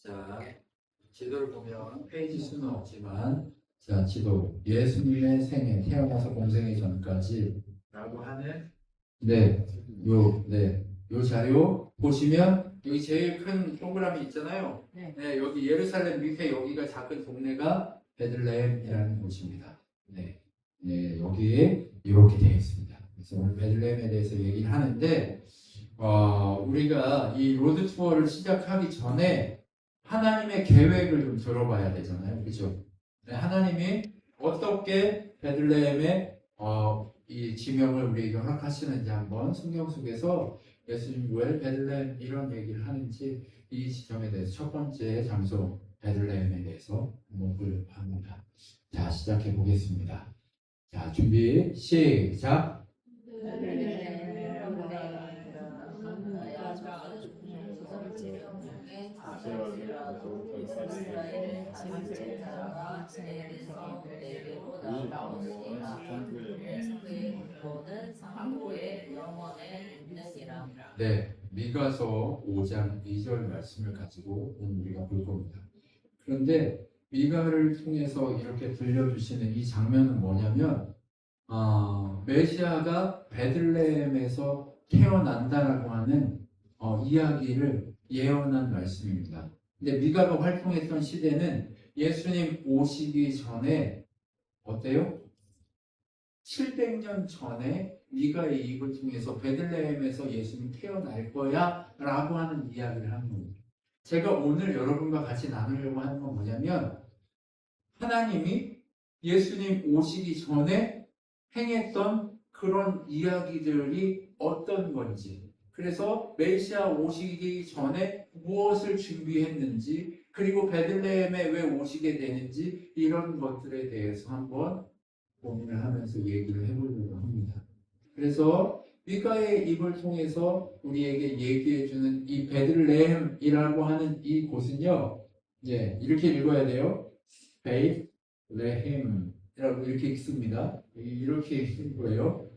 자, 지도를 보면 페이지 수는 없지만, 자, 지도. 예수님의 생애, 태어나서 공생의 전까지 라고 하는, 요 자료 보시면, 여기 제일 큰 동그라미 있잖아요. 네, 여기 예루살렘 밑에 여기가 작은 동네가 베들레헴이라는 곳입니다. 여기에 이렇게 되어 있습니다. 그래서 오늘 베들레헴에 대해서 얘기를 하는데, 우리가 이 로드 투어를 시작하기 전에 하나님의 계획을 좀 들어봐야 되잖아요. 그렇죠? 하나님이 어떻게 베들레헴의 이 지명을 우리에게 허락하시는지 한번 성경 속에서 예수님 왜 베들레헴 이런 얘기를 하는지 이 지점에 대해서 첫 번째 장소 베들레헴에 대해서 한번 보려고 합니다. 자, 시작해 보겠습니다. 자, 준비 시작. 네, 미가서 5장 2절 말씀을 가지고 오늘 우리가 볼 겁니다. 그런데 미가를 통해서 이렇게 들려주시는 이 장면은 뭐냐면 메시아가 베들레헴에서 태어난다라고 하는 이야기를 예언한 말씀입니다. 근데 미가가 활동했던 시대는 예수님 오시기 전에 어때요? 700년 전에 미가의 입을 통해서 베들레헴에서 예수님 태어날 거야 라고 하는 이야기를 한 겁니다. 제가 오늘 여러분과 같이 나누려고 하는 건 뭐냐면 하나님이 예수님 오시기 전에 행했던 그런 이야기들이 어떤 건지, 그래서 메시아 오시기 전에 무엇을 준비했는지, 그리고 베들레헴에 왜 오시게 되는지 이런 것들에 대해서 한번 고민을 하면서 얘기를 해보려고 합니다. 그래서 미가의 입을 통해서 우리에게 얘기해주는 이 베들레헴이라고 하는 이 곳은요, 이렇게 읽어야 돼요. 베이스레헴이라고 이렇게 읽습니다. 이렇게 읽는 거예요.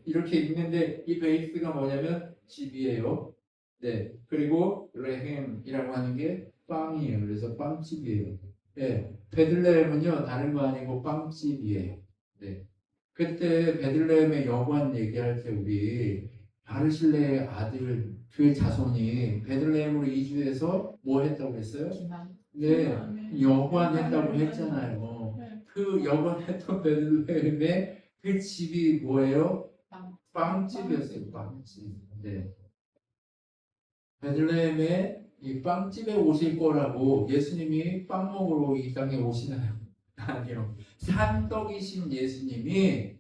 이렇게 읽는데 이 베이스가 뭐냐면 집이에요. 그리고 레헴이라고 하는 게 빵이에요. 그래서 빵집이에요. 베들레헴은요 다른 거 아니고 빵집이에요. 그때 베들레헴의 여관 얘기할 때 우리 바르실레의 아들 그 자손이 베들레헴으로 이주해서 뭐 했다고 했어요? 여관했다고 했잖아요. 그 여관했던 베들레헴의 그 집이 뭐예요? 빵집이었어요. 빵집. 베들레헴에 이 빵집에 오실 거라고 예수님이 빵 먹으러 이 땅에 오시나요? 아니요. 산떡이신 예수님이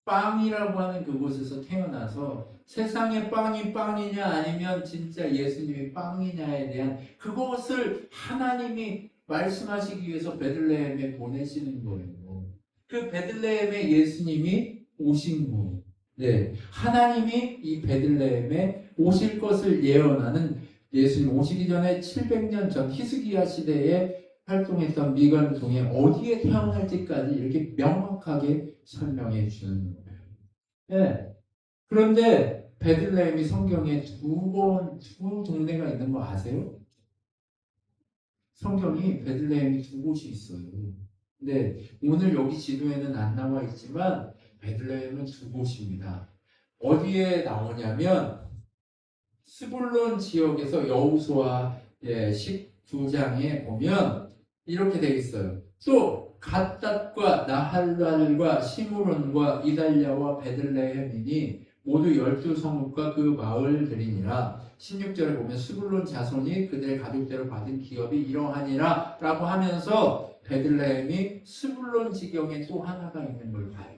빵이라고 하는 그곳에서 태어나서 세상의 빵이 빵이냐 아니면 진짜 예수님이 빵이냐에 대한 그것을 하나님이 말씀하시기 위해서 베들레헴에 보내시는 거예요. 그 베들레헴에 예수님이 오신 거예요. 하나님이 이 베들레헴에 오실 것을 예언하는 예수님 오시기 전에 700년 전 히스기야 시대에 활동했던 미가를 통해 어디에 태어날지까지 이렇게 명확하게 설명해 주는 거예요. 그런데 베들레헴이 성경에 두 동네가 있는 거 아세요? 성경이 베들레헴이 두 곳이 있어요. 오늘 여기 지도에는 안 나와 있지만 베들레헴은 두 곳입니다. 어디에 나오냐면 스불론 지역에서 여호수아 19장에 보면 이렇게 되어 있어요. 또 갓닷과 나할랄과 시므론과 이달랴와 베들레헴이니 모두 12성읍과 그 마을들이니라. 16절에 보면 스불론 자손이 그들의 가족대로 받은 기업이 이러하니라 라고 하면서 베들레헴이 스불론 지경에 또 하나가 있는 걸 봐요.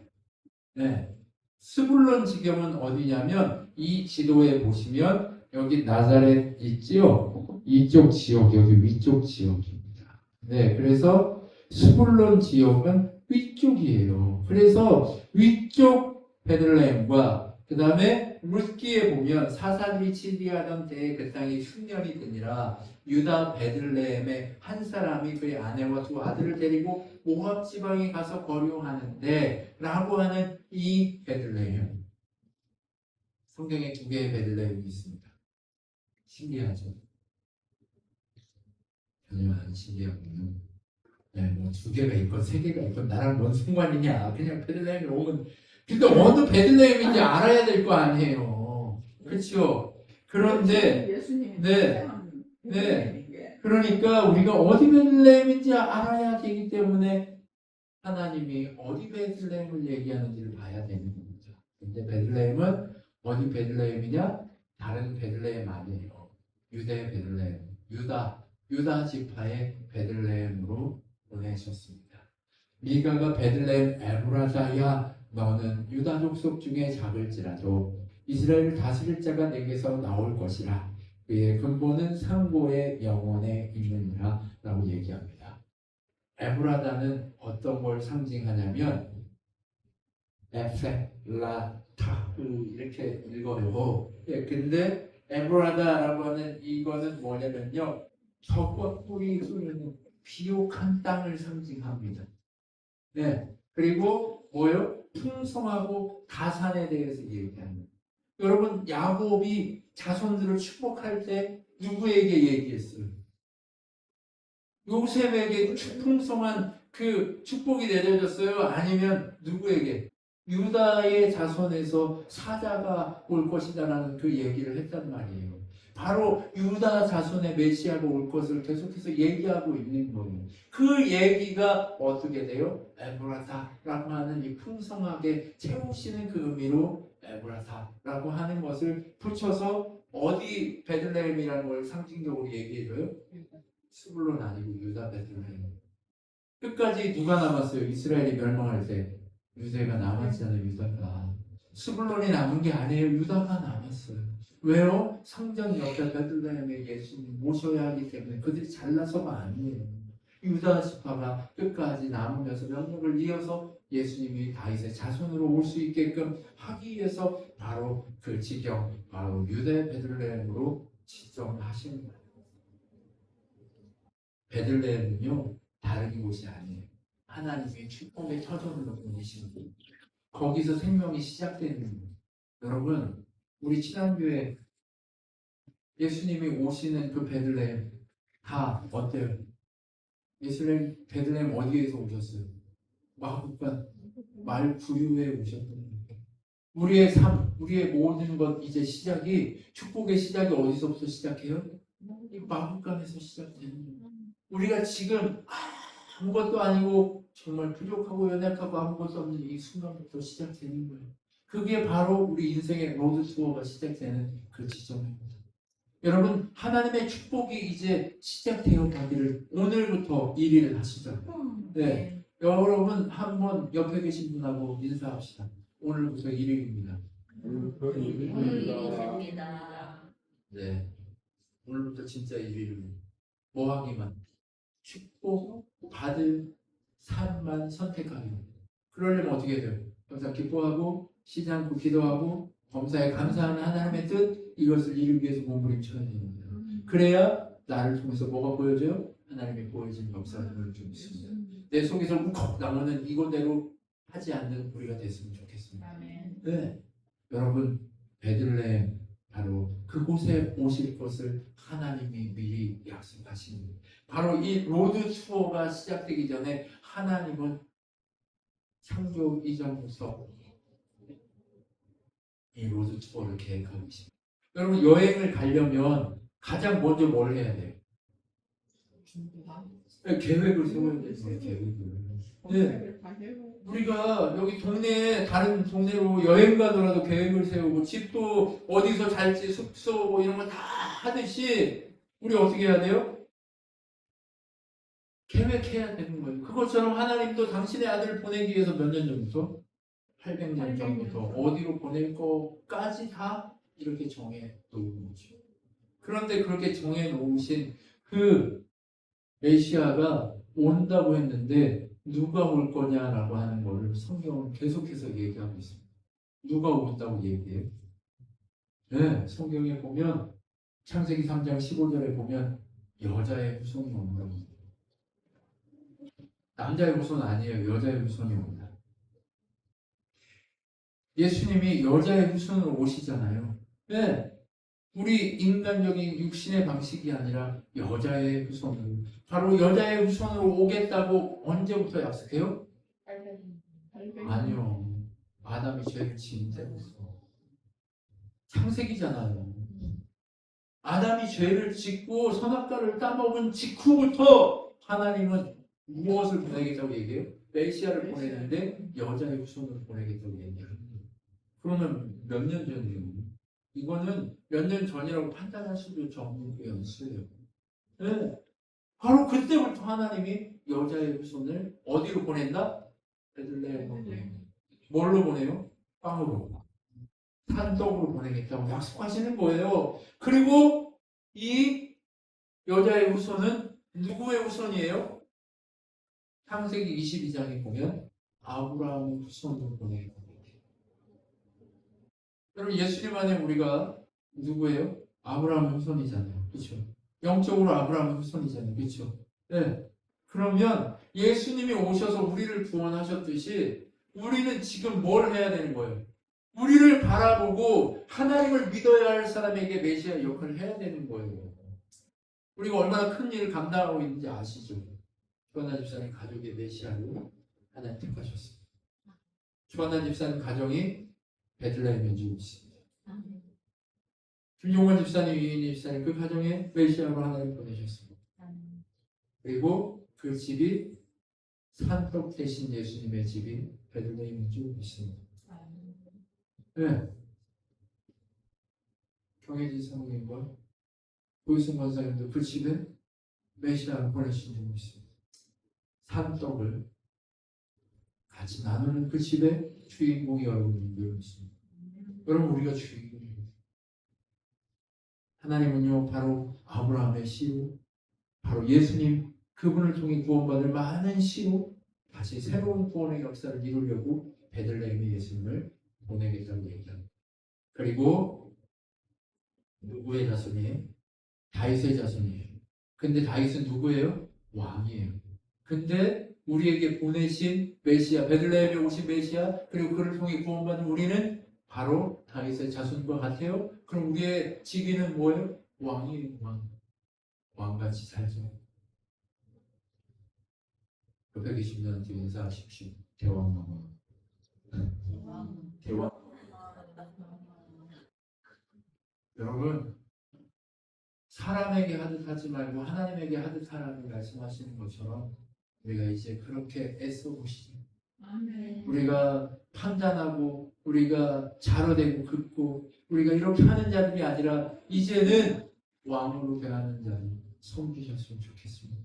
스불론 지경은 어디냐면 이 지도에 보시면 여기 나사렛 있지요? 이쪽 지역, 여기 위쪽 지역입니다. 그래서 스불론 지역은 위쪽이에요. 그래서 위쪽 베들레헴과 그 다음에 룻기에 보면 사사들이 치리하던 때에 그 땅이 흉년이 드니라 유다 베들레헴의 한 사람이 그의 아내와 두 아들을 데리고 모압 지방에 가서 거류하는데 라고 하는 이 베들레헴. 성경에 두 개의 베들레헴이 있습니다. 신기하죠? 전혀 안 신기하고요. 네, 뭐 두 개가 있건 세 개가 있건 나랑 뭔 상관이냐. 그냥 베들레헴에 오면 근데 어느 베들레헴인지 알아야 될 거 아니에요. 그렇죠? 그런데 예수님 네, 네. 그러니까 우리가 어디 베들레헴인지 알아야 되기 때문에 하나님이 어디 베들레헴을 얘기하는지를 봐야 되는 겁니다. 근데 베들레헴은 어디 베들레헴이냐? 다른 베들레헴 아니에요. 유대 베들레헴, 유다 지파의 베들레헴으로 보내셨습니다. 미가가 베들레헴 에브라다야 너는 유다 족속 중에 작을지라도 이스라엘을 다스릴 자가 내게서 나올 것이라 그의 근본은 상고의 영혼에 있느니라 라고 얘기합니다. 에브라다는 어떤 걸 상징하냐면 에페라타 이렇게 읽어요. 예, 근데 에브라다라고 하는 이거는 뭐냐면요, 젖과 꿀이 흐르는 비옥한 땅을 상징합니다. 네, 그리고 뭐요? 풍성하고 가산에 대해서 얘기합니다. 여러분, 야곱이 자손들을 축복할 때 누구에게 얘기했어요? 요셉에게 풍성한 그 축복이 내려졌어요? 아니면 누구에게? 유다의 자손에서 사자가 올 것이다라는 그 얘기를 했단 말이에요. 바로 유다 자손의 메시아가 올 것을 계속해서 얘기하고 있는 거예요. 그 얘기가 어떻게 돼요? 에브라타라고 하는 이 풍성하게 채우시는 그 의미로 에브라타라고 하는 것을 붙여서 어디 베들레헴이라는 걸 상징적으로 얘기해줘요? 스불론 아니고 유다 베들레헴. 끝까지 누가 남았어요? 이스라엘이 멸망할 때 유대가 남았잖아요. 유다가. 스불론이 남은 게 아니에요. 유다가 남았어요. 왜요? 성전 옆에 베들레헴에 예수님 모셔야 하기 때문에 그들이 잘나서가 아니에요. 유다 지파가 끝까지 남으면서 명목을 이어서 예수님이 다윗의 자손으로 올 수 있게끔 하기 위해서 바로 그 지경, 바로 유대 베들레헴으로 지정하신 거예요. 베들레헴은요 다른 곳이 아니에요. 하나님의 축복의 터전으로 보내시는 거예요. 거기서 생명이 시작되는 거예요. 여러분, 우리 지난주에 예수님이 오시는 그 베들레헴 다 어때요? 예수님 베들레헴 어디에서 오셨어요? 마구간 말 부유에 오셨던 거예요. 우리의 삶, 우리의 모든 것 이제 시작이 축복의 시작이 어디서부터 시작해요? 이 마구간에서 시작되는 거예요. 우리가 지금 아무것도 아니고 정말 부족하고 연약하고 아무것도 없는 이 순간부터 시작되는 거예요. 그게 바로 우리 인생의 로드 투어가 시작되는 그 지점입니다. 여러분, 하나님의 축복이 이제 시작되어 가기를 오늘부터 1일을 하시죠. 네. 여러분 한번 옆에 계신 분하고 인사합시다. 오늘부터 1일입니다. 네. 오늘부터 진짜 1일입니다. 뭐 하기만? 축복 받을 삶만 선택하기만. 그러려면 어떻게 돼요? 항상 기뻐하고 쉬지 않고 기도하고 범사에 감사하는 하나님의 뜻, 이것을 이루기 위해서 몸부림쳐야 됩니다. 그래야 나를 통해서 뭐가 보여져요? 하나님이 보여진 역사를 보여주고 있습니다. 내 속에서 울컥 나오는 이거대로 하지 않는 우리가 됐으면 좋겠습니다. 네. 여러분, 베들레헴 바로 그곳에 오실 것을 하나님이 미리 약속하신 바로 이 로드 투어가 시작되기 전에 하나님은 창조 이전부터 이 로드 투어를 계획하고 있습니다. 여러분, 여행을 가려면 가장 먼저 뭘 해야 돼요? 계획을 세워야 되는 계획을. 네. 우리가 여기 동네에 다른 동네로 여행 가더라도 계획을 세우고 집도 어디서 잘지 숙소 뭐 이런 거 다 하듯이 우리 어떻게 해야 돼요? 계획해야 되는 거예요. 그것처럼 하나님도 당신의 아들을 보내기 위해서 몇 년 전부터? 800년 전부터 어디로 보낼 거까지 다 이렇게 정해 놓은 거죠. 그런데 그렇게 정해 놓으신 그 메시아가 온다고 했는데 누가 올 거냐라고 하는 거를 성경은 계속해서 얘기하고 있습니다. 누가 온다고 얘기해요? 네, 성경에 보면 창세기 3장 15절에 보면 여자의 후손이 온다고. 남자의 후손 아니에요. 여자의 후손이 온다. 예수님이 여자의 후손으로 오시잖아요. 네. 우리 인간적인 육신의 방식이 아니라 여자의 후손으로, 바로 여자의 후손으로 오겠다고 언제부터 약속해요? 아니요. 아담이 죄를 지은 때부터. 창세기잖아요. 아담이 죄를 짓고 선악과를 따먹은 직후부터 하나님은 무엇을 보내겠다고 얘기해요? 메시아를 보내는데 여자의 후손을 보내겠다고 얘기해요. 그러면 몇 년 전이에요? 이거는 몇 년 전이라고 판단할 수도 없는 연수예요. 네. 바로 그때부터 하나님이 여자의 후손을 어디로 보낸다? 베들레헴으로 보내요. 뭘로 보내요? 빵으로. 산떡으로 보내겠다고 약속하시는 거예요. 그리고 이 여자의 후손은 누구의 후손이에요? 창세기 22장에 보면 아브라함의 후손으로 보내요. 여러분, 예수님 안에 우리가 누구예요? 아브라함의 후손이잖아요. 그렇죠? 영적으로 아브라함의 후손이잖아요. 그렇죠? 네. 그러면 예수님이 오셔서 우리를 구원하셨듯이 우리는 지금 뭘 해야 되는 거예요? 우리를 바라보고 하나님을 믿어야 할 사람에게 메시아 역할을 해야 되는 거예요. 우리가 얼마나 큰 일을 감당하고 있는지 아시죠? 주한나 집사님 가족의 메시아로 하나님 택하셨습니다. 주한나 집사님 가정이 베들레헴에 지고 있습니다. 김용원 집사님, 이인희 집사님 그 가정에 메시아로 하나님 보내셨습니다. 그리고 그 집이 산떡 대신 예수님의 집이 베들레헴에 지고 있습니다. 네. 경혜진 사모님과 고유승 권사님도 그 집에 메시아를 보내신 적이 있습니다. 산떡을 같이 나누는 그 집에 주인공이 여러분이 되어 있습니다. 여러분, 우리가 주인공입니다. 하나님은요, 바로 아브라함의 씨로, 바로 예수님 그분을 통해 구원받을 많은 씨로 다시 새로운 구원의 역사를 이루려고 베들레헴에 예수님을 보내겠다고 얘기합니다. 그리고 누구의 자손이에요? 다윗의 자손이에요. 근데 다윗은 누구예요? 왕이에요. 근데 우리에게 보내신 메시아, 베들레헴에 오신 메시아, 그리고 그를 통해 구원받은 우리는 바로 다윗의 자손과 같아요. 그럼 우리의 직위는 뭐예요? 왕이에요. 왕같이 살죠. 옆에 계신 분한테 인사하십시오. 대왕마마. 대왕. 여러분, 사람에게 하듯 하지 말고 하나님에게 하듯 하라고 말씀하시는 것처럼 우리가 이제 그렇게 애써보시죠. 우리가 판단하고 우리가 자로되고 긋고 우리가 이렇게 하는 자들이 아니라 이제는 왕으로 대하는 자를 섬기셨으면 좋겠습니다.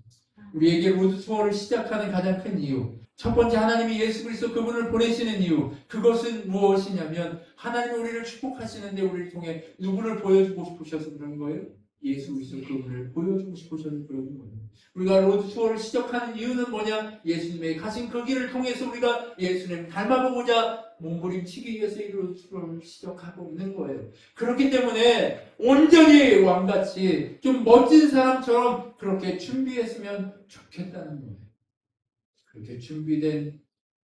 우리에게 로드 투어를 시작하는 가장 큰 이유, 첫 번째, 하나님이 예수 그리스도 그분을 보내시는 이유, 그것은 무엇이냐면 하나님이 우리를 축복하시는데 우리를 통해 누구를 보여주고 싶으셔서 그런 거예요? 예수 그리스도 그분을 보여주고 싶으셔서 그런 거예요. 우리가 로드 투어를 시작하는 이유는 뭐냐? 예수님의 가신 그 길을 통해서 우리가 예수님을 닮아보고자 몸부림치기 위해서 이 로드 투어를 시작하고 있는 거예요. 그렇기 때문에 온전히 왕같이 좀 멋진 사람처럼 그렇게 준비했으면 좋겠다는 거예요. 그렇게 준비된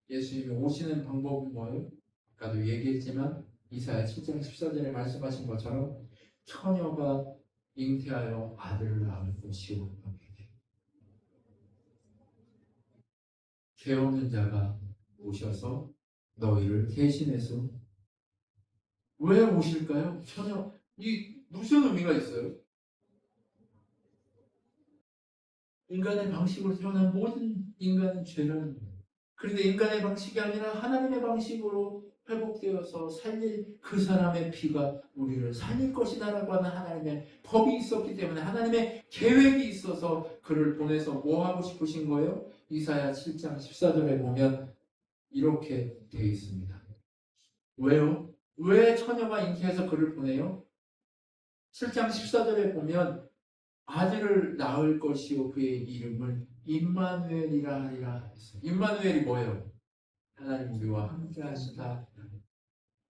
예수님이 오시는 방법은 뭐예요? 아까도 얘기했지만 이사야 7장 14절에 말씀하신 것처럼 처녀가 잉태하여 아들을 낳을 것이요. 죄 없는 자가 오셔서 너희를 대신해서 왜 오실까요? 처녀, 이 무슨 의미가 있어요? 인간의 방식으로 태어난 모든 인간은 죄라는 거예요. 그런데 인간의 방식이 아니라 하나님의 방식으로 회복되어서 살릴 그 사람의 피가 우리를 살릴 것이다라고 하는 하나님의 법이 있었기 때문에 하나님의 계획이 있어서 그를 보내서 뭐 하고 싶으신 거예요? 이사야 7장 14절에 보면 이렇게 되어 있습니다. 왜요? 왜 처녀가 잉태해서 그를 보내요? 7장 14절에 보면 아들을 낳을 것이요 그의 이름을 임마누엘이라 하리라 했어요. 임마누엘이 뭐예요? 하나님 우리와 함께 하시다.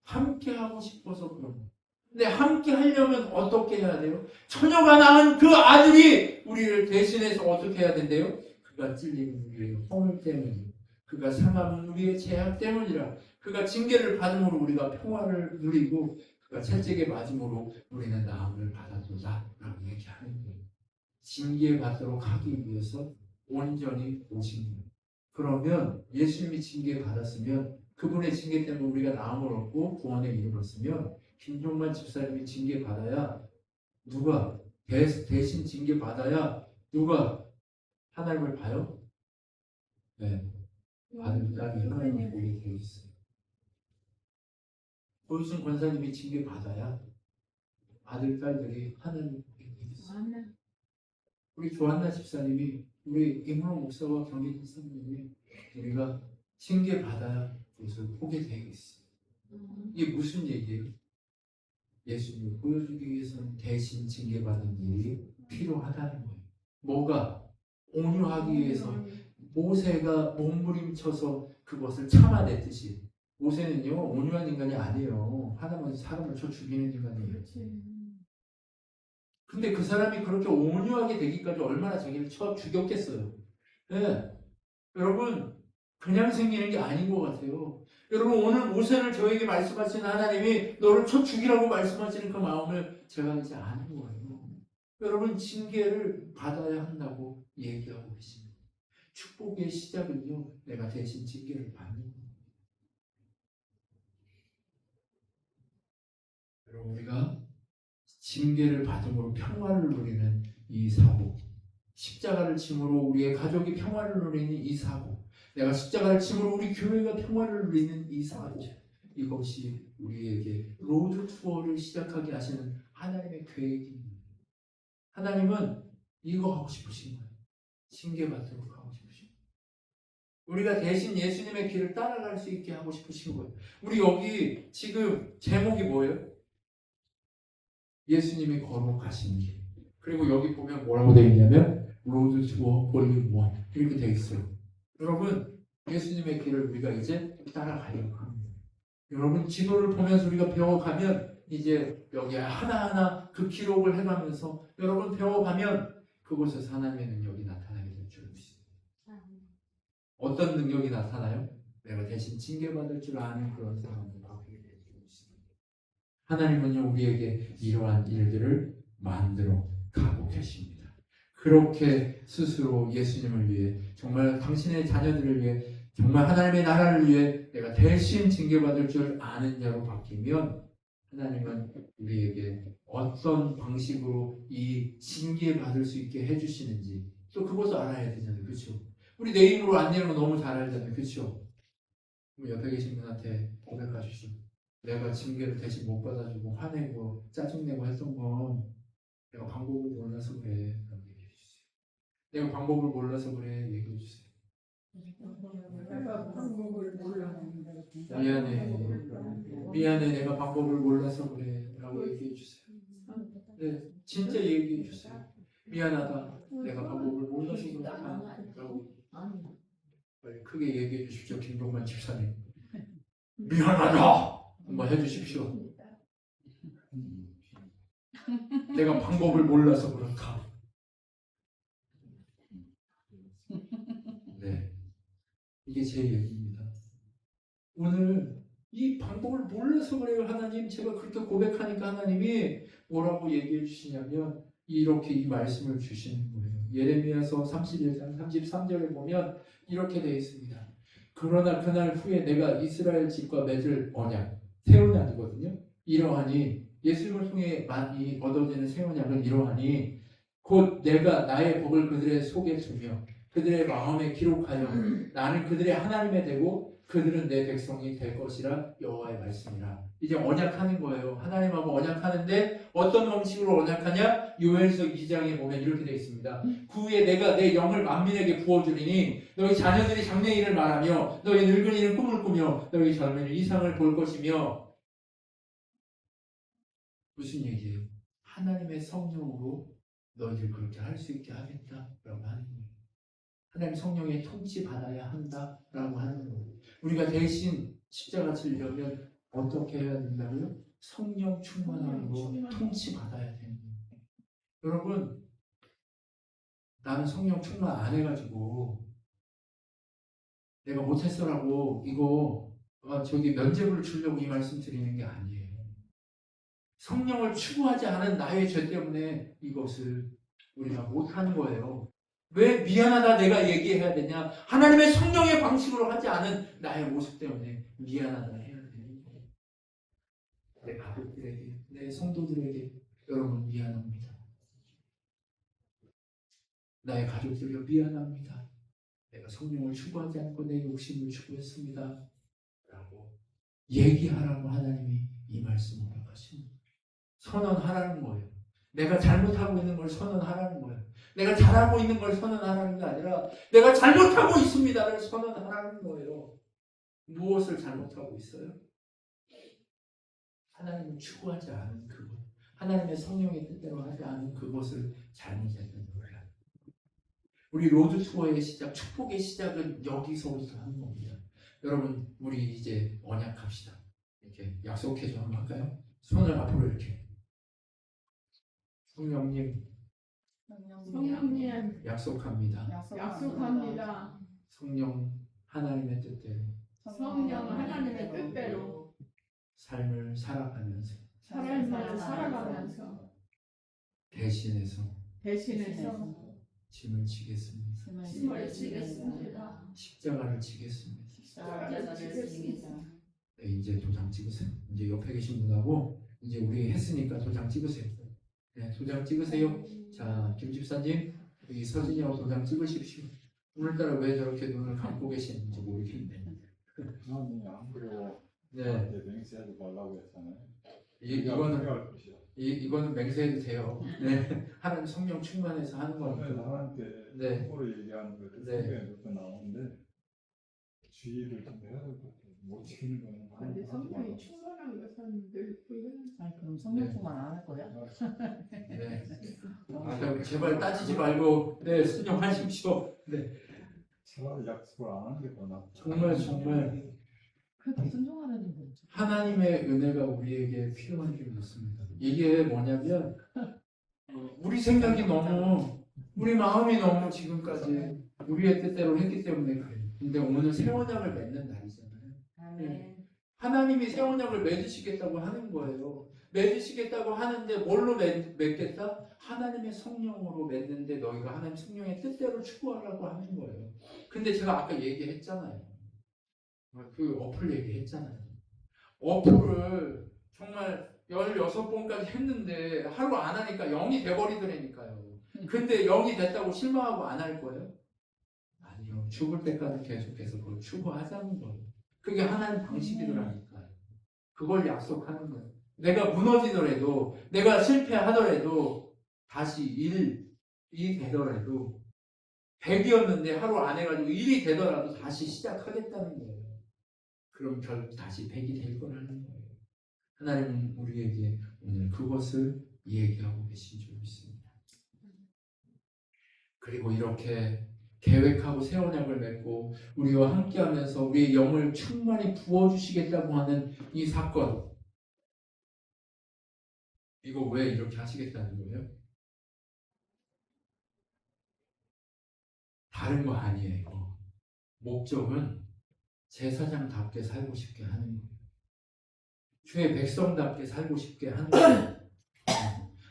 함께 하고 싶어서 그런 거예요. 근데 함께 하려면 어떻게 해야 돼요? 처녀가 낳은 그 아들이 우리를 대신해서 어떻게 해야 된대요? 그가 찔린 우리의 허물 때문이요, 그가 상함은 우리의 죄악 때문이라. 그가 징계를 받음으로 우리가 평화를 누리고 그러니까 채찍에 맞음으로 우리는 나음을 받았도다 라고 얘기하는 거예요. 징계받도록 하기 위해서 온전히 오신 거예요. 그러면 예수님이 징계받았으면 그분의 징계 때문에 우리가 나음을 얻고 구원의 이름을 얻으면 김종만 집사님이 징계받아야 누가 대신 징계받아야 누가 하나님을 봐요? 네. 아들, 딸이 하나님을 보게 돼 있어요. 보이순 권사님이 징계받아야 아들, 딸들이 하나님을 보게 돼 있어요. 우리 조한나 집사님이 우리 임로 목사와 경기 집사님이 우리가 징계받아야 그것을 보게 되어 있어요. 이게 무슨 얘기예요? 예수님을 보여주기 위해서는 대신 징계받은 일이 필요하다는 거예요. 뭐가? 온유하기 위해서 모세가 몸부림쳐서 그것을 참아냈듯이 모세는요 온유한 인간이 아니에요. 하나만 사람을 쳐 죽이는 인간이에요. 근데 그 사람이 그렇게 온유하게 되기까지 얼마나 자기를 쳐 죽였겠어요. 네. 여러분 그냥 생기는 게 아닌 것 같아요. 여러분 오늘 모세를 저에게 말씀하신 하나님이 너를 쳐 죽이라고 말씀하시는 그 마음을 제가 이제 아는 거예요. 여러분 징계를 받아야 한다고 얘기하고 계십니다. 축복의 시작은요 내가 대신 징계를 받는 거예요. 여러분 우리가 징계를 받음으로 평화를 누리는 이 사고, 십자가를 짐으로 우리의 가족이 평화를 누리는 이 사고, 내가 십자가를 짐으로 우리 교회가 평화를 누리는 이 사고, 이것이 우리에게 로드 투어를 시작하게 하시는 하나님의 계획입니다. 하나님은 이거 하고 싶으신 거예요. 징계받도록 하고 싶으신 거예요. 우리가 대신 예수님의 길을 따라갈 수 있게 하고 싶으신 거예요. 우리 여기 지금 제목이 뭐예요? 예수님이 걸어가신 길. 그리고 여기 보면 뭐라고 되어 있냐면 로드 투어 볼륨 1 이렇게 되어 있어요. 여러분 예수님의 길을 우리가 이제 따라가려고 합니다. 여러분 지도를 보면서 우리가 배워가면 이제 여기 하나하나 그 기록을 해가면서 여러분 배워가면 그곳에서 하나님의 능력이 나타나게 될 줄 믿습니다. 어떤 능력이 나타나요? 내가 대신 징계받을 줄 아는 그런 상황을 하게 될 줄 믿습니다. 하나님은요 우리에게 이러한 일들을 만들어 가고 계십니다. 그렇게 스스로 예수님을 위해 정말 당신의 자녀들을 위해 정말 하나님의 나라를 위해 내가 대신 징계받을 줄 아는 자로 바뀌면 하나님은 우리에게 어떤 방식으로 이 징계받을 수 있게 해주시는지 또 그것도 알아야 되잖아요. 그렇죠? 우리 내 힘으로 안 되는 거 너무 잘 알잖아요. 그렇죠? 옆에 계신 분한테 고백하시죠. 내가 징계를 대신 못 받아주고 화내고 짜증내고 했던 건 내가 방법을 몰라서 그래. 라고 얘기해 주세요. 내가 방법을 몰라서 그래. 얘기해 주세요. 내가 방법을 몰라. 미안해. 내가 방법을 몰라서 그래. 라고 얘기해 주세요. 네, 진짜 얘기해 주세요. 미안하다. 내가 방법을 몰라서 그렇다. 라고 빨리 크게 얘기해 주십시오. 김동만 집사님. 미안하다. 한번 해주십시오. 내가 방법을 몰라서 그렇다. 네, 이게 제 얘기입니다. 오늘 이 방법을 몰라서 그래요. 하나님 제가 그렇게 고백하니까 하나님이 뭐라고 얘기해 주시냐면 이렇게 이 말씀을 주시는 거예요. 예레미야서 31장 33절에 보면 이렇게 되어 있습니다. 그러나 그날 후에 내가 이스라엘 집과 맺을 언약, 새 언약이거든요. 이러하니 예수님을 통해 많이 얻어지는 새 언약은 이러하니 곧 내가 나의 법을 그들의 속에 두며 그들의 마음에 기록하여 나는 그들의 하나님이 되고 그들은 내 백성이 될 것이라 여호와의 말씀이라. 이제 언약하는 거예요. 하나님하고 언약하는데 어떤 방식으로 언약하냐? 요엘서 2장에 보면 이렇게 되어 있습니다. 그 후에 내가 내 영을 만민에게 부어주리니 너희 자녀들이 장래일을 말하며 너희 늙은이는 꿈을 꾸며 너희 젊은이는 이상을 볼 것이며. 무슨 얘기예요? 하나님의 성령으로 너희들 그렇게 할 수 있게 하겠다라고 하는 거예요. 하나님 성령의 통치 받아야 한다라고 하는 거예요. 우리가 대신 십자가 지려면 어떻게 해야 된다고요? 성령 충만함으로 통치 받아야 되는 거예요. 여러분 나는 성령 충만 안 해가지고 내가 못했어라고 이거 저기 면죄부를 주려고 이 말씀 드리는 게 아니에요. 성령을 추구하지 않은 나의 죄 때문에 이것을 우리가 못하는 거예요. 왜 미안하다 내가 얘기해야 되냐? 하나님의 성령의 방식으로 하지 않은 나의 모습 때문에 미안하다 해야 되는 거예요. 내 가족들에게, 내 성도들에게 여러분 미안합니다. 나의 가족들에게 미안합니다. 내가 성령을 추구하지 않고 내 욕심을 추구했습니다. 라고 얘기하라고 하나님이 이 말씀을 하십니다. 선언하라는 거예요. 내가 잘못하고 있는 걸 선언하라는 거예요. 내가 잘하고 있는 걸 선언하라는 게 아니라 내가 잘못하고 있습니다를 선언하라는 거예요. 무엇을 잘못하고 있어요? 하나님을 추구하지 않은 그것, 하나님의 성령의 뜻대로 하지 않은 그것을 잘못했다는 거예요. 우리 로드 투어의 시작, 축복의 시작은 여기서부터 하는 겁니다. 여러분, 우리 이제 언약합시다. 이렇게 약속해서 한번 할까요? 손을 앞으로 이렇게. 성령님, 성령님 약속합니다. 약속합니다. 성령 하나님의 뜻대로 성령 하나님의 뜻대로 삶을 살아가면서 삶을 살아가면서 대신해서 짐을 지겠습니다. 십자가를 지겠습니다. 십자가를 지겠습니다. 네, 이제 도장 찍으세요. 이제 옆에 계신 분하고 이제 우리 했으니까 도장 찍으세요. 네, 도장 찍으세요. 자, 김 집사님 여기 서진이하고 도장 찍으십시오. 오늘따라 왜 저렇게 눈을 감고 계시는지 모르겠네. 아니 안 그래요. 네, 맹세하지 말라고 했잖아요. 이거는 필요할 것이야. 이거는 맹세해도 돼요. 네, 하나님 성령 충만해서 하는 오늘 거니까. 나한테 네. 함부로 얘기하는 거 네. 성경에도 나오는데 주의를 좀 해야 될 것 같아요. 못 지키는 거는 근데 하지 성령이 말라고. 충만한 것은 늘 부인하는 아니 그럼 성령충만 안 할 거야? 네. 아, 제발 따지지 말고 네 순종하십시오. 네, 차라리 약속을 안 하는 게 더 낫다. 정말 그렇게 순종하라는 거죠. 하나님의 은혜가 우리에게 필요한 줄 믿습니다. 이게 뭐냐면 우리 생각이 너무 우리 마음이 너무 지금까지 우리의 뜻대로 했기 때문에 그래요. 근데 오늘 새 언약을 맺는 날이잖아요. 하나님이 새 언약을 맺으시겠다고 하는 거예요. 맺으시겠다고 하는데 뭘로 맺겠다? 하나님의 성령으로 맺는데 너희가 하나님 성령의 뜻대로 추구하라고 하는 거예요. 근데 제가 아까 얘기했잖아요. 그 어플 얘기했잖아요. 어플을 정말 16번까지 했는데 하루 안 하니까 0이 돼버리더라니까요. 근데 0이 됐다고 실망하고 안 할 거예요? 아니요. 죽을 때까지 계속해서 그걸 추구하자는 거예요. 그게 하나님 방식이더라니까요. 그걸 약속하는 거예요. 내가 무너지더라도, 내가 실패하더라도, 다시 1이 되더라도, 100이었는데 하루 안 해가지고 1이 되더라도 다시 시작하겠다는 거예요. 그럼 결국 다시 100이 될 거라는 거예요. 하나님은 우리에게 오늘 그것을 얘기하고 계신 줄 믿습니다. 그리고 이렇게 계획하고 새 언약을 맺고 우리와 함께하면서 우리의 영을 충만히 부어주시겠다고 하는 이 사건, 이거 왜 이렇게 하시겠다는 거예요? 다른 거 아니에요. 목적은 제사장답게 살고 싶게 하는 거예요. 주의 백성답게 살고 싶게 하는 거예요.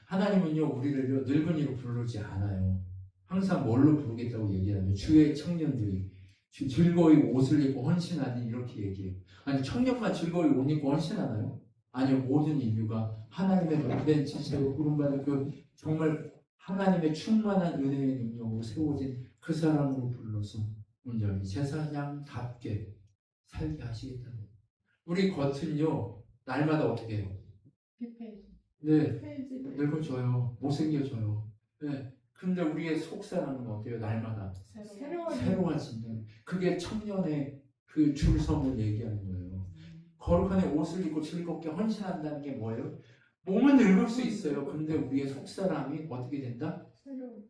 하나님은요, 우리를요, 늙은이로 부르지 않아요. 항상 뭘로 부르겠다고 얘기하면 주의 청년들이 즐거이 옷을 입고 헌신하니 이렇게 얘기해요. 아니, 청년만 즐거이 옷 입고 헌신하나요? 아니요, 모든 인류가 하나님의 모든 지체로 부름받은 그 정말 하나님의 충만한 은혜의 능력으로 세워진 그 사람으로 불러서 온전히 제사장답게 살게 하시겠다는 거예요. 우리 겉은요, 날마다 어떻게 해요? 네, 늙어져요. 못생겨져요. 네. 근데 우리의 속사람은 어때요? 날마다 새로워지는, 그게 청년의 그 줄섬을 얘기하는 거예요. 거룩한 옷을 입고 즐겁게 헌신한다는 게 뭐예요? 몸은 늙을 수 있어요. 근데 우리의 속사람이 어떻게 된다?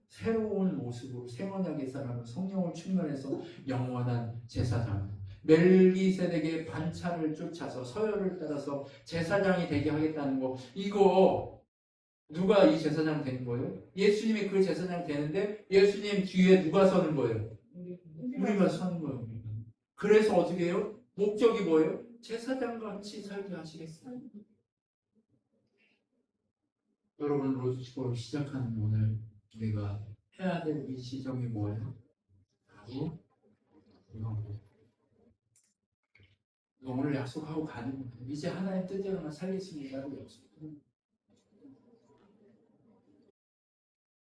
새로운 모습으로 새 언약의 사람은 성령을 충만해서 영원한 제사장, 멜기세덱의 반차를 쫓아서 서열을 따라서 제사장이 되게 하겠다는 거, 이거 누가 이 제사장 되는 거예요? 예수님이 그 제사장 되는데 예수님 뒤에 누가 서는 거예요? 우리가 서는 거예요. 그래서 어떻게 해요? 목적이 뭐예요? 제사장같이 살게 하시겠어요. 여러분 로드축복을 시작하는 오늘 우리가 해야 될 이 지점이 뭐예요? 바로 이거. 오늘 약속하고 가는 거예요. 이제 하나님 뜻대로만 살겠습니다라고 약속하는.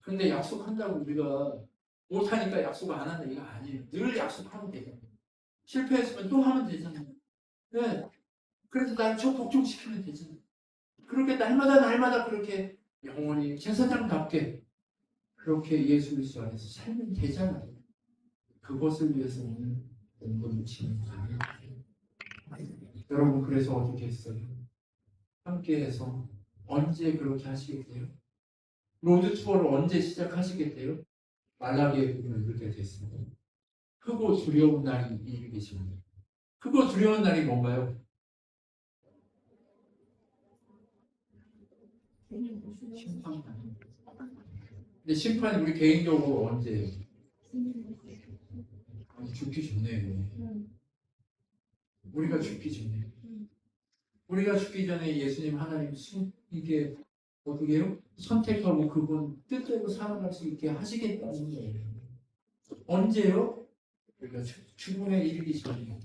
근데 약속한다고 우리가 못하니까 약속을 안 한다 이거 아니에요. 늘 약속하면 되잖아요. 실패했으면 또 하면 되잖아요. 네. 그래서 나를 저 복종시키면 되잖아요. 그렇게 날마다 그렇게 영원히 제사장답게 그렇게 예수 그리스도 안에서 살면 되잖아요. 그것을 위해서 오늘 공부를 치는 거예요. 여러분 그래서 어떻게 했어요? 함께해서 언제 그렇게 하시겠대요? 로드 투어를 언제 시작하시겠대요? 말라기의 부분을 읽을 때 됐습니다. 크고 두려운 날이 이르게 십니다. 크고 두려운 날이 뭔가요? 심판. 근데 심판이 우리 개인적으로 언제예요? 죽기 전에. 우리가 죽기 전에. 우리가 죽기 전에 예수님 하나님 이게 어떻게 해요? 선택하고 그분 뜻대로 살아갈 수 있게 하시겠다는 거예요. 언제요? 우리가 죽음에 이르기 전에.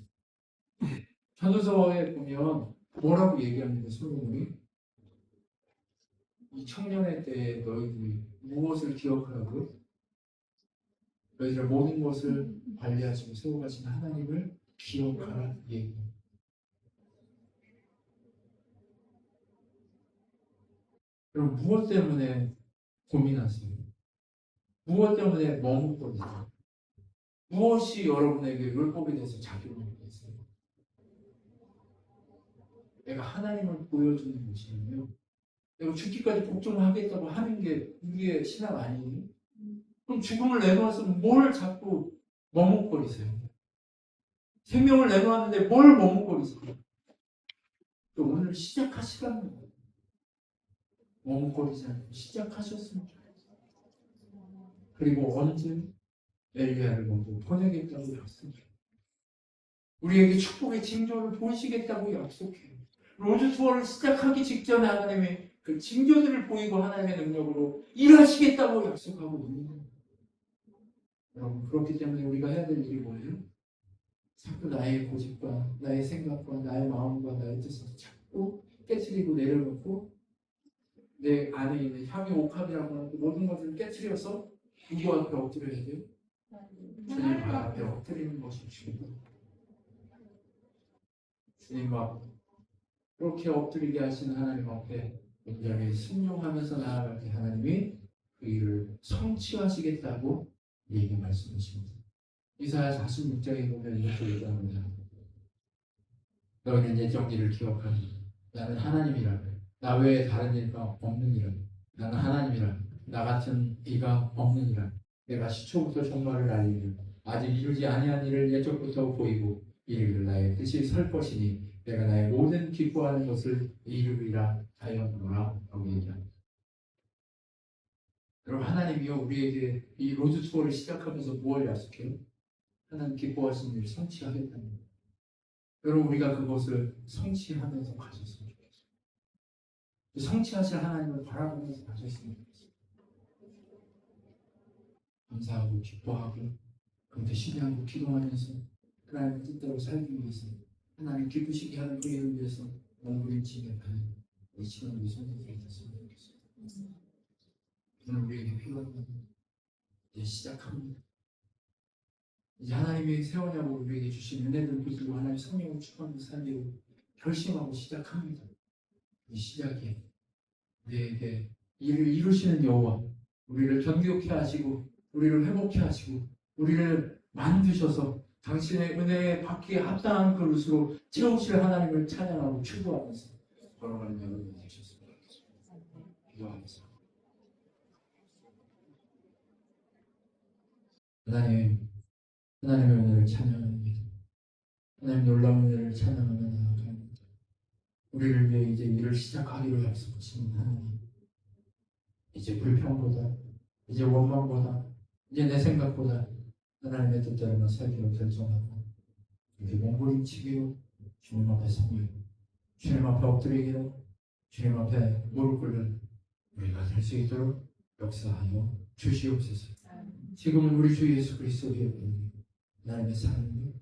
전도서에 보면 뭐라고 얘기합니다. 솔로몬이 이 청년의 때에 너희들이 무엇을 기억하라고? 너희들의 모든 것을 관리하시고 세워가신 하나님을 기억하라 얘기합니다. 그럼 무엇 때문에 고민하세요? 무엇 때문에 머뭇거리세요? 무엇이 여러분에게 율법에 대해서 작용하고 있어요? 내가 하나님을 보여주는 것이며 내가 죽기까지 복종하겠다고 하는 게 우리의 신앙 아니에요? 그럼 죽음을 내놓아서 뭘 자꾸 머뭇거리세요? 생명을 내놓았는데 뭘 머뭇거리세요? 또 오늘 시작하시라는 거예요. 머뭇거리지 않고 시작하셨으면 좋겠어요. 그리고 언제 엘리야를 먼저 보내겠다고 약속해요. 우리에게 축복의 징조를 보이시겠다고 약속해요. 로드 투어를 시작하기 직전에 하나님의 그 징조들을 보이고 하나님의 능력으로 일하시겠다고 약속하고 있는 거예요. 여러분 그렇기 때문에 우리가 해야 될 일이 뭐예요? 자꾸 나의 고집과 나의 생각과 나의 마음과 나의 뜻을 자꾸 깨트리고 내려놓고 내 안에 있는 향의 옥합이라고 하는 그 모든 것을 깨트려서 누구 앞에 엎드려야 돼요? 주님 앞에 엎드리는 것이 중요해요. 주님 앞 그렇게 엎드리게 하시는 하나님 앞에 온전히 순종하면서 나아갈 때 하나님이 그 일을 성취하시겠다고 얘기 말씀하십니다. 이사야 46장에 보면 이렇게 얘기합니다. 너희는 예정일을 기억하라. 나는 하나님이라. 나 외에 다른 이가 없느니라. 나는 하나님이라. 나 같은 이가 없느니라. 내가 시초부터 종말을 알리며 아직 이루지 아니한 일을 예적부터 보이고 이르기를 나의 뜻이 설 것이니 내가 나의 모든 기뻐하는 것을 이루리라 하였노라 라고 얘기합니다. 여러분 하나님이요 우리에게 이 로드 투어를 시작하면서 무엇을 약속해요? 하나님 기뻐하시는 일을 성취하겠다는 거예요. 여러분 우리가 그것을 성취하면서 가셨으면 좋겠어요. 성취하실 하나님을 바라보면서 가셨으면 좋겠어요. 감사하고 기뻐하고 그런데 신뢰하고 기도하면서 하나님의 뜻대로 살기 위해서 하나님 기쁘시게 하는 그 일을 위해서 몸부림치게 하는 이 시간 우리 선생님이 됐으면 좋겠어요. 오늘 우리에게 필요한 건 이제 시작합니다. 이제 하나님이 세워냐고 우리에게 주신 은혜를 붙들고 하나님 성령을 축복하는 살기로 결심하고 시작합니다. 이 시작이에요. 우리에게 일을 이루시는 여호와 우리를 견고케 하시고 우리를 회복케 하시고 우리를 만드셔서 당신의 은혜에 받기에 합당한 그릇으로 채우실 하나님을 찬양하고 추구하면서 걸어가는 여러분이 되셨습니다. 기도하겠습니다. 하나님의 은혜를 찬양합니다. 하나님 놀라운 은혜를 찬양하며 나아갑니다. 우리를 위해 이제 일을 시작하기로 약속하신 하나님, 이제 불평보다 이제 원망보다 이제 내 생각보다 하나님의 뜻대로만 살기로 결정하고 이렇게 몸부림치기로 주님 앞에 서며 주님 앞에 엎드리기로 주님 앞에 무릎 꿇는 우리가 될 수 있도록 역사하여 주시옵소서. 지금은 우리 주 예수 그리스도의 은혜, 하나님의 사랑이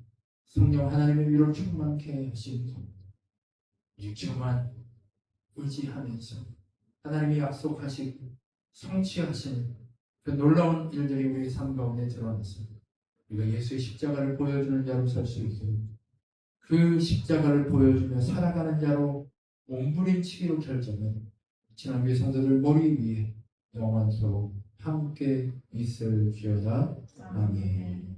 성령 하나님의 위로 충만케 하시고 주만 의지하면서 하나님이 약속하시고 성취하신 그 놀라운 일들이 우리 삶 가운데 드러나서 우리가 예수의 십자가를 보여주는 자로 설 수 있고 그 십자가를 보여주며 살아가는 자로 몸부림치기로 결정한 지난주의 성도들 머리 위에 영원토록 함께 있을지어다. 아멘.